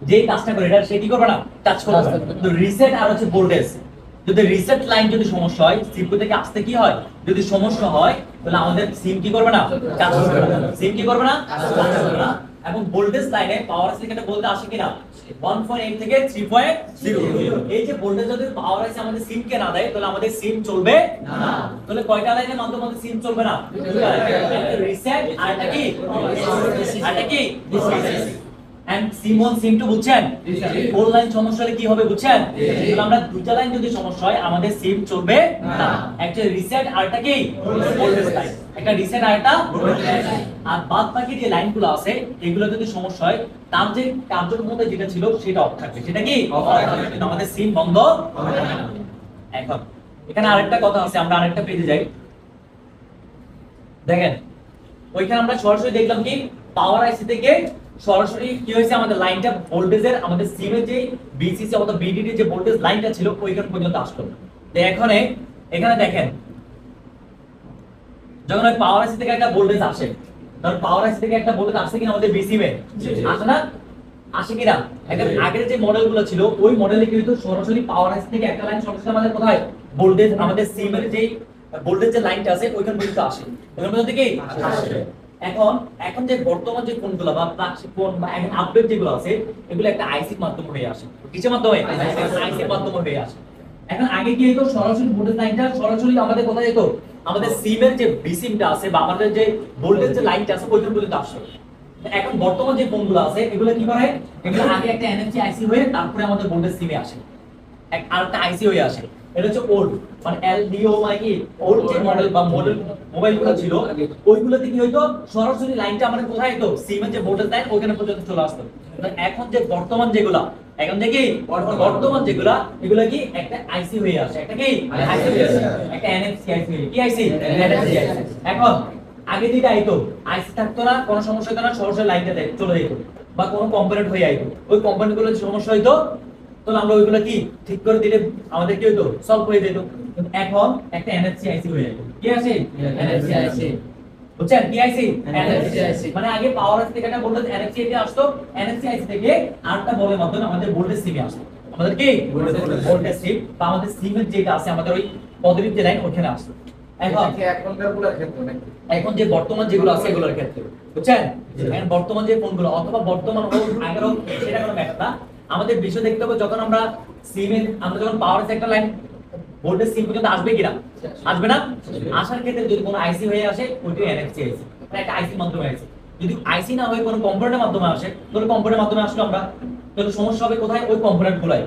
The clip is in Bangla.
যেই কাজটা করে এটা সে কি করবে না, টাচ করবে না। তো রিসেট আর হচ্ছে ভোল্টেজ, যদি রিসেট লাইন যদি সমস্যা হয়, সিপিইউ থেকে আসতে কি হয়, যদি সমস্যা হয় তাহলে আমাদের সিম কি করবে না, কাজ করবে না। সিম কি করবে না, কাজ করবে না। এবং ভোল্টেজ লাইনে পাওয়ার সিকেন্ডে বলতে আসে কিনা 1.8 থেকে 3.0। এই যে ভোল্টেজ যদি পাওয়ার আছে আমাদের সিম কে না দেয় তাহলে আমাদের সিম চলবে না। তাহলে কয়টা লাইনের মাধ্যমে আমাদের সিম চলবে না, রিসেট আর এটা কি, আর এটা কি এন্ড সিম 1 সিম 2 বুঝছেন। ফোর লাইন সমস্যা হলে কি হবে বুঝছেন, তাহলে আমরা দুইটা লাইন যদি সমস্যা হয় আমাদের সিম চলবে না। একটা রিসেট আর এটা কি ভোল্টেজ লাইন, একটা রিসেট আর এটা ভোল্টেজ লাইন। আর বাদ বাকি যে লাইনগুলো আছে এগুলো যদি সমস্যা হয় তার যে কার্যের মধ্যে যেটা ছিল সেটা অফ থাকবে, সেটা কি অফ থাকবে, কিন্তু আমাদের সিম বন্ধ হবে না। এখন এখানে আরেকটা কথা আছে, আমরা আরেকটা পেজে যাই। দেখেন ওইখানে আমরা সরাসরি দেখলাম কি পাওয়ার আইসি থেকে সরাসরি কি হয়েছে, আমাদের লাইনটা ভোল্টেজের আমাদের সিমের যে বিসিসি অথবা বিডিডি যে ভোল্টেজ লাইনটা ছিল ওইখান পর্যন্ত আসলো। তো এখানে দেখেন যখন ওই পাওয়ার আইসি থেকে একটা ভোল্টেজ আসে, ধর পাওয়ার আইসি থেকে একটা ভোল্টেজ আসে কিনা আমাদের বিসিমে আসে না, আসে কিনা। এখন আগের যে মডেলগুলো ছিল ওই মডেলে কিন্তু সরাসরি পাওয়ার আইসি থেকে একটা লাইন সরাসরি আমাদের কোথায় ভোল্টেজ আমাদের সিমের যে ভোল্টেজ যে লাইনটা আছে ওইখান পর্যন্ত আসে, ওইখান পর্যন্ত কি আসে। এখন যে বর্তমান যে ফোনগুলো বা ফ্ল্যাগশিপ ফোন বা এখন আপডেট যেগুলো আছে এগুলো একটা আইসির মাধ্যমে হয়ে আসে, কিসের মাধ্যমে, আইসির মাধ্যমে হয়ে আসে। এখন আগে কি হতো, সরাসরি ভোল্টেজ লাইনটা সরাসরি আমাদের কোথায় যেত, আমাদের সিমের যে বিসিমটা আছে বা আমাদের যে ভোল্টেজ যে লাইনটা আছে ওইখান পর্যন্ত আসে। এখন বর্তমান যে ফোনগুলো আছে এগুলো কি করে, এগুলো আগে একটা এনএফসি আইসি হয়ে তারপরে আমাদের ভোল্টেজ সিমে আসে, আরেকটা আইসি হয়ে আসে। এটা হচ্ছে ওল্ড মানে এলডিও মানে কি ওল্ড যে মডেল বা মোবাইলগুলো ছিল ওইগুলোতে কি হইতো, সরাসরি লাইনটা আমাদের কোথায় হতো, সিমের যে ভোল্টেজ লাইন ওখানে পর্যন্ত চলে আসতো। এখন যে বর্তমান যেগুলা, এখন দেখি বর্তমান যেগুলা এগুলা কি একটা আইসি হয়ে আসে, একটা কি আইসি হয়ে আসে, একটা এনএফসি আইসি, কি আইসি, এনএফসি আইসি। এখন আগে যেটা আইতো আইসি থাকতো না, কোনো সমস্যা হতো না, সরাসরি লাইনটা চলে যেত বা কোনো কম্পোনেন্ট হয়ে আইতো, ওই কম্পোনেন্ট গুলো সমস্যা হইতো তাহলে আমরা ওইগুলো কি ঠিক করে দিলে আমাদের কি হতো, সলভ হয়ে যেত। কিন্তু এখন একটা এনএফসি আইসি হয়ে যেত, কি আছে এনএফসি আইসি, বুঝছেন কি আইসি, এনএফসি আইসি। মানে আগে পাওয়ার আইসি থেকে একটা ভোল্টেজ এনএফসি আইসি আসতো, এনএফসি আইসি থেকে আরেকটা বলের মাধ্যমে আমাদের ভোল্টেজ সিমে আসতো, আমাদের কি ভোল্টেজ সিম বা আমাদের সিমের যেটা আছে আমাদের ওই পজিটিভ যে লাইন ওখানে আসতো। এখন যে বর্তমান যেগুলো আছে এগুলোর ক্ষেত্রে বুঝছেন, এখন বর্তমান যে ফোনগুলো অথবা বর্তমান হোক আগের হোক সেটা কোনো ব্যাপার না, আমাদের বিষয় দেখতে হবে যখন আমরা সিমে আমরা যখন পাওয়ার একটা লাইন ভোল্টেজ সিম পর্যন্ত আসবে কিনা, আসবে না, আসার ক্ষেত্রে যদি কোনো আইসি হয়ে আসে ওইটা এনএফসি আইসি মানে একটা আইসির মাধ্যমে আসে। যদি আইসি না হয়ে কোনো কম্পোনেন্টের মাধ্যমে আসে তাহলে কম্পোনেন্টের মাধ্যমে আসলো আমরা, তাহলে সমস্যা হবে কোথায়, ওই কম্পোনেন্ট গুলাই